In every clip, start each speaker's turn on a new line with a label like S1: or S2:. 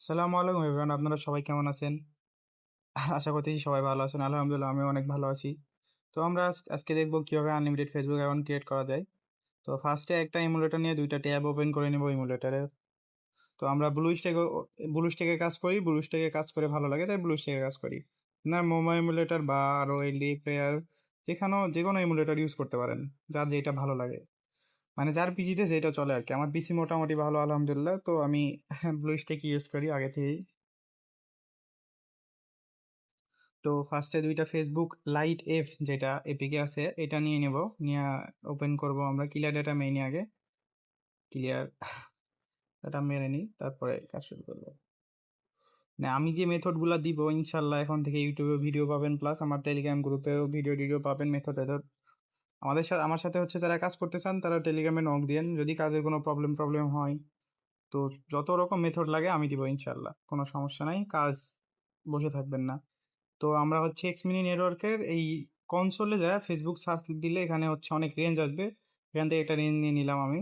S1: আসসালামু আলাইকুম এভরিওয়ান, আপনারা সবাই কেমন আছেন? আশা করতেছি সবাই ভালো আছেন। আলহামদুলিল্লাহ আমিও অনেক ভালো আছি। তো আমরা আজকে দেখব কিভাবে আনলিমিটেড ফেসবুক অ্যাকাউন্ট ক্রিয়েট করা যায়। তো ফার্স্টে একটা ইমুলেটর নিয়ে দুইটা ট্যাব ওপেন করে নেব ইমুলেটরের। তো আমরা ব্লুস্ট্যাকে কাজ করি, ব্লুস্ট্যাকে কাজ করে ভালো লাগে তাই ব্লুস্ট্যাকে কাজ করি। না মোমো ইমুলেটর বা আরও এলডি প্লেয়ার যে কোনো ইমুলেটর ইউজ করতে পারেন, যার যেটা ভালো লাগে, মানে যার পিসিতে যেটা চলে আর কি। আমার পিসি মোটামুটি ভালো আলহামদুলিল্লাহ, তো আমি ব্লুস্ট্যাক ইউজ করি আগে থেকেই। তো ফার্স্টে দুইটা ফেসবুক লাইট এফ যেটা এপিকে আছে এটা নিয়ে নেব, নিয়ে ওপেন করব আমরা। ক্লিয়ার ডাটা মেইনে আগে ক্লিয়ার ডাটা মেরে নিই, তারপরে কাজ শুরু করবো। না আমি যে মেথডগুলো দিব ইনশাল্লাহ এখন থেকে ইউটিউবে ভিডিও পাবেন, প্লাস আমার টেলিগ্রাম গ্রুপেও ভিডিও টিডিও পাবেন মেথড টেথড। আমার সাথে হচ্ছে যারা কাজ করতে চান তারা টেলিগ্রামে নক দিয়েন যদি কাজের কোনো প্রবলেম হয়। তো যত রকম মেথড লাগে আমি দিব ইনশাল্লাহ, কোনো সমস্যা নাই, কাজ বসে থাকবেন না। তো আমরা হচ্ছে এক্সমিনি নেটওয়ার্কের এই কনসোলে যায় ফেসবুক সার্চ দিলে এখানে হচ্ছে অনেক রেঞ্জ আসবে, এখান থেকে একটা রেঞ্জ নিয়ে নিলাম আমি।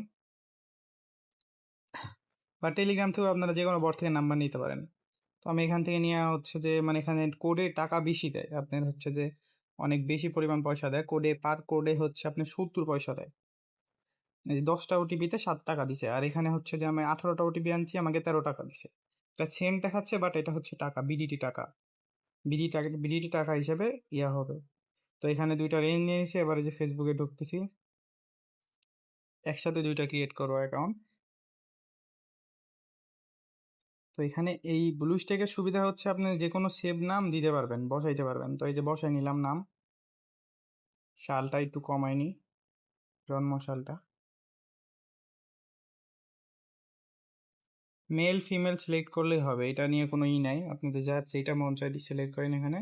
S1: বা টেলিগ্রাম থেকেও আপনারা যে কোনো বট থেকে নাম্বার নিতে পারেন। তো আমি এখান থেকে নিয়ে হচ্ছে যে মানে এখানে কোডে টাকা বেশি দেয় আপনার, হচ্ছে যে অনেক বেশি পরিমাণ পয়সা দেয় কোডে, পার কোডে হচ্ছে আপনি 70 পয়সা দেয়। এই 10টা ওটিপিতে 7 টাকা দিছে, আর এখানে হচ্ছে যে আমি 18টা ওটিপি আনছি আমাকে 13 টাকা দিছে। এটা সেম দেখাচ্ছে বাট এটা হচ্ছে টাকা, বিডিটি টাকা, বিডিটি টাকা হিসেবে ইয়া হবে। তো এখানে দুইটা রেঞ্জ নিয়ে নিয়েছি, এবারে যে ফেসবুকে ঢুকতেছি, একসাথে দুইটা ক্রিয়েট করবো অ্যাকাউন্ট। তো এখানে এই ব্লুস্ট্যাকের সুবিধা হচ্ছে আপনি যে কোনো সেভ নাম দিতে পারবেন, বসাইতে পারবেন। তো এই যে বসাই নিলাম নাম, সালটা একটু কমাইনি, জন্ম সালটা। মেল ফিমেল সিলেক্ট করলেই হবে, এটা নিয়ে কোনো নাই, আপনাদের যার যেটা মন চাই দিয়ে সিলেক্ট করেন এখানে।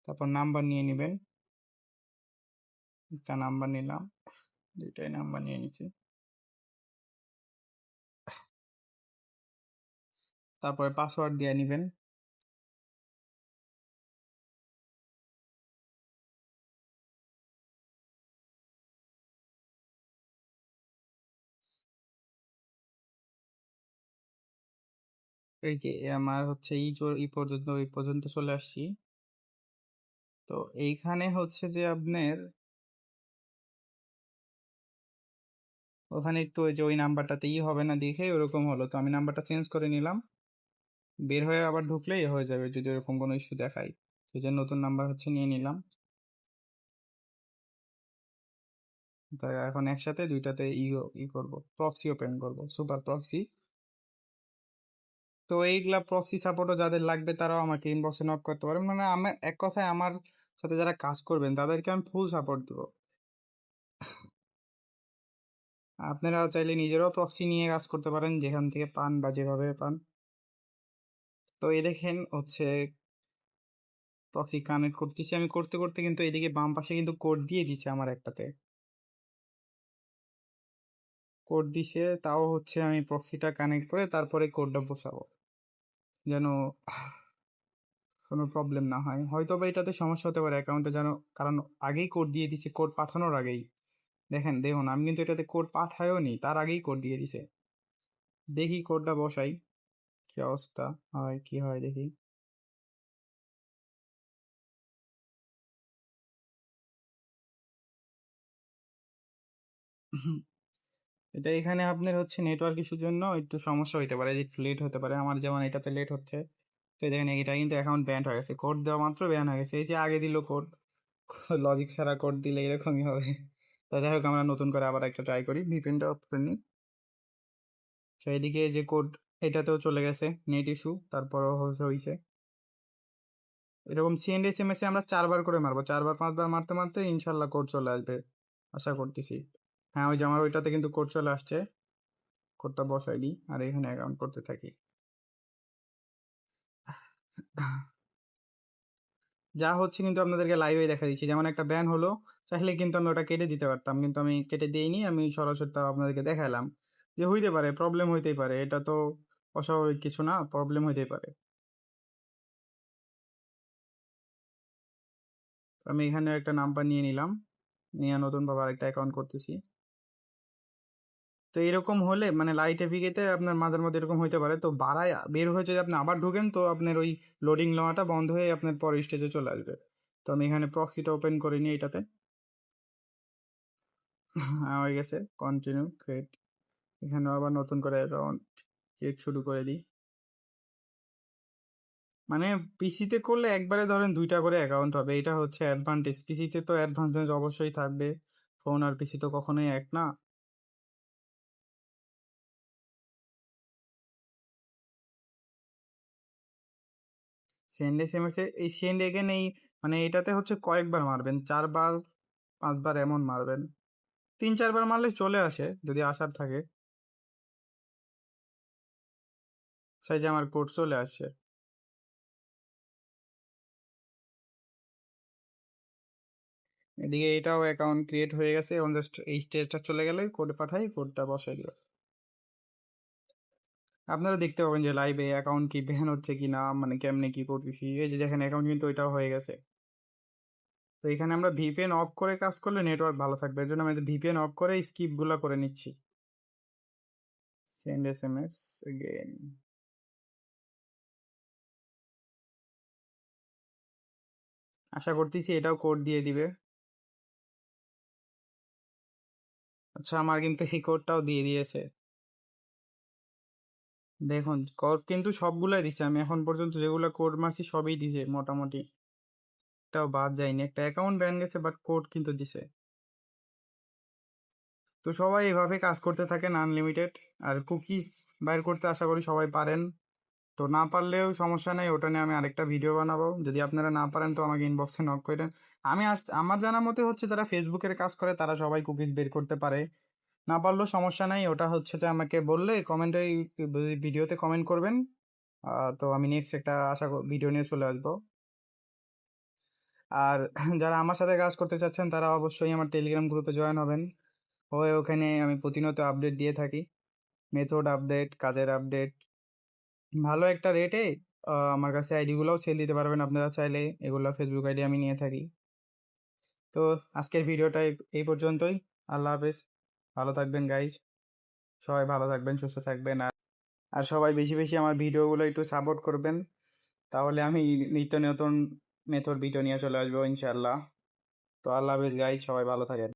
S1: তারপর নাম্বার নিয়ে নেবেন, একটা নাম্বার নিলাম, দুইটাই নাম্বার নিয়ে নিচ্ছি। তারপরে পাসওয়ার্ড দিয়ে নেবেন। এই যে আমার হচ্ছে এই পর্যন্ত চলে আসছি। তো এইখানে হচ্ছে যে আপনার ওখানে একটু ওই যে ওই নাম্বারটাতেই হবে না দেখে ওরকম হলো, তো আমি নাম্বারটা চেঞ্জ করে নিলাম। বের হয়ে আবার ঢুকলেই হয়ে যাবে যদি এরকম কোনো ইস্যু দেখায়। তো যে নতুন নাম্বার হচ্ছে নিয়ে নিলাম। তাই এখন একসাথে দুইটাতে করবো, প্রক্সি ওপেন করবো, সুপার প্রক্সি। তো এইগুলা প্রক্সি সাপোর্টও যাদের লাগবে তারাও আমাকে ইনবক্সে নক করতে পারেন, মানে আমার এক কথায় আমার সাথে যারা কাজ করবেন তাদেরকে আমি ফুল সাপোর্ট দেবো। আপনারা চাইলে নিজেরাও প্রক্সি নিয়ে কাজ করতে পারেন যেখান থেকে পান বা যেভাবে পান। তো এই দেখেন হচ্ছে প্রক্সি কানেক্ট করতেছি আমি, করতে করতে কিন্তু এদিকে বাম পাশে কিন্তু কোড দিয়ে দিছে আমার একটাতে, কোড দিছে। তাও হচ্ছে আমি প্রক্সিটা কানেক্ট করে তারপরে কোডটা বসাবো যেন কোনো প্রবলেম না হয়। হয়তো বা এটাতে সমস্যা হতে পারে অ্যাকাউন্টে যেন, কারণ আগেই কোড দিয়ে দিছে, কোড পাঠানোর আগেই। দেখুন আমি কিন্তু এটাতে কোড পাঠায়ও নি, তার আগেই কোড দিয়ে দিছে। দেখি কোডটা বসাই কি অবস্থা হয়, কি হয় দেখি। এটা এখানে আপনার হচ্ছে নেটওয়ার্ক ইস্যুর জন্য একটু সমস্যা হতে পারে, একটু লেট হতে পারে, আমার যেমন এটাতে লেট হচ্ছে। তো দেখেন এটা কিন্তু অ্যাকাউন্ট ব্যান হয়ে গেছে, কোড দেওয়া মাত্র ব্যান হয়ে গেছে। এই যে আগে দিল কোড, লজিক ছাড়া কোড দিলে এরকমই হবে। তো যাই হোক আমরা নতুন করে আবার একটা ট্রাই করি, ভিপিএনটা অফ করে নিই। তো এদিকে যে কোড এটাতেও চলে গেছে, নেট ইস্যু, তারপরও হয়েছে। এরকম সিএন্ড এস এম এস এ আমরা 4বার করে মারবো, 4বার 5বার মারতে মারতে ইনশাল্লাহ কোড চলে আসবে, আশা করতেছি। হ্যাঁ ওই যে আমার ওইটাতে কিন্তু কোড চলে আসছে, কোডটা বসাই দিই আর এখানে অ্যাকাউন্ট করতে থাকি। যা হচ্ছে কিন্তু আপনাদেরকে লাইভে দেখা দিচ্ছি, যেমন একটা ব্যান হলো, চাইলে কিন্তু আমি ওটা কেটে দিতে পারতাম, কিন্তু আমি কেটে দিইনি, আমি সরাসরি তাও আপনাদেরকে দেখালাম যে হইতে পারে, প্রবলেম হইতেই পারে, এটা তো অস্বাভাবিক কিছু না, প্রবলেম হইতেই পারে। তো আমি এখানে একটা নাম্বার নিয়ে নিলাম, নিয়ে নতুনভাবে আরেকটা অ্যাকাউন্ট করতেছি। তো এরকম হলে মানে লাইট এপিকেতে আপনার মাঝের মধ্যে এরকম হইতে পারে, তো বাড়ায় বের হয়ে যদি আপনি আবার ঢুকেন তো আপনার ওই লোডিং নেওয়াটা বন্ধ হয়ে আপনার পরের স্টেজে চলে আসবে। তো আমি এখানে প্রক্সিটা ওপেন করে নিই এটাতে। হয়ে গেছে, কন্টিনিউ ক্রিয়েট। এখানে আবার নতুন করে অ্যাকাউন্ট ক্রিয়েট শুরু করে দিই। মানে পিসিতে করলে একবারে ধরেন 2টা করে অ্যাকাউন্ট হবে, এটা হচ্ছে অ্যাডভান্টেজ। পিসিতে তো অ্যাডভান্টেজ অবশ্যই থাকবে, ফোন আর পিসি তো কখনোই এক না। সেন্ড এসএমএস এ এই সেন্ড এগেন এই মানে এটাতে হচ্ছে কয়েকবার মারবেন, 4বার 5বার এমন মারবেন। 3-4বার মারলে চলে আসে যদি আসার থাকে। সেই যে আমার কোড চলে আসছে। এদিকে এটাও অ্যাকাউন্ট ক্রিয়েট হয়ে গেছে, এখন জাস্ট এই স্টেজটা চলে গেলে কোড পাঠাই, কোডটা বসাই দিও। আপনারা দেখতে পাবেন যে লাইভে অ্যাকাউন্ট কি ব্যান হচ্ছে কি না, মানে কেমনে কি করতেছি। এই যে দেখেন অ্যাকাউন্ট কিন্তু ওইটাও হয়ে গেছে। তো এখানে আমরা ভিপিএন অফ করে কাজ করলে নেটওয়ার্ক ভালো থাকবে, এর জন্য আমি ভিপিএন অফ করে স্কিপগুলো করে নিচ্ছি। Send SMS again. আশা করতেছি এটাও কোড দিয়ে দিবে। আচ্ছা, আমার কিন্তু এই কোডটাও দিয়ে দিয়েছে। দেখুন কোড কিন্তু সবগুলাই দিছে, আমি এখন পর্যন্ত যেগুলো কোড মারছি সবই দিছে মোটামুটি, একটাও বাদ যায়নি। একটা অ্যাকাউন্ট ব্যান গেছে বাট কোড কিন্তু দিছে। তো সবাই এভাবে কাজ করতে থাকেন আনলিমিটেড। আর কুকিজ বাইর করতে আশা করি সবাই পারেন। তো না পারলেও সমস্যা নেই, ওটা নিয়ে আমি আরেকটা ভিডিও বানাবো। যদি আপনারা না পারেন তো আমাকে ইনবক্সে নক করেন। আমার জানা মতে হচ্ছে যারা ফেসবুকের কাজ করে তারা সবাই কুকিজ বের করতে পারে। না পারলেও সমস্যা নাই, ওটা হচ্ছে যে আমাকে বললে কমেন্টে ভিডিওতে কমেন্ট করবেন। তো আমি নেক্সট একটা ভিডিও নিয়ে চলে আসবো। আর যারা আমার সাথে কাজ করতে চাচ্ছেন তারা অবশ্যই আমার টেলিগ্রাম গ্রুপে জয়েন হবেন। ওখানে আমি প্রতিনিয়ত আপডেট দিয়ে থাকি, মেথড আপডেট, কাজের আপডেট। ভালো একটা রেটে আমার কাছে আইডিগুলোও সেল দিতে পারবেন আপনারা চাইলে, এগুলো ফেসবুক আইডি আমি নিয়ে থাকি। তো আজকের ভিডিওটা এই পর্যন্তই। আল্লাহ হাফেজ, ভালো থাকবেন গাইজ, সবাই ভালো থাকবেন, সুস্থ থাকবেন। আর সবাই বেশি বেশি আমার ভিডিওগুলো একটু সাপোর্ট করবেন, তাহলে আমি নিত্য নতুন মেথড ভিডিও নিয়ে চলে আসবো ইনশাল্লাহ। তো আল্লাহ হাফেজ গাইজ, সবাই ভালো থাকেন।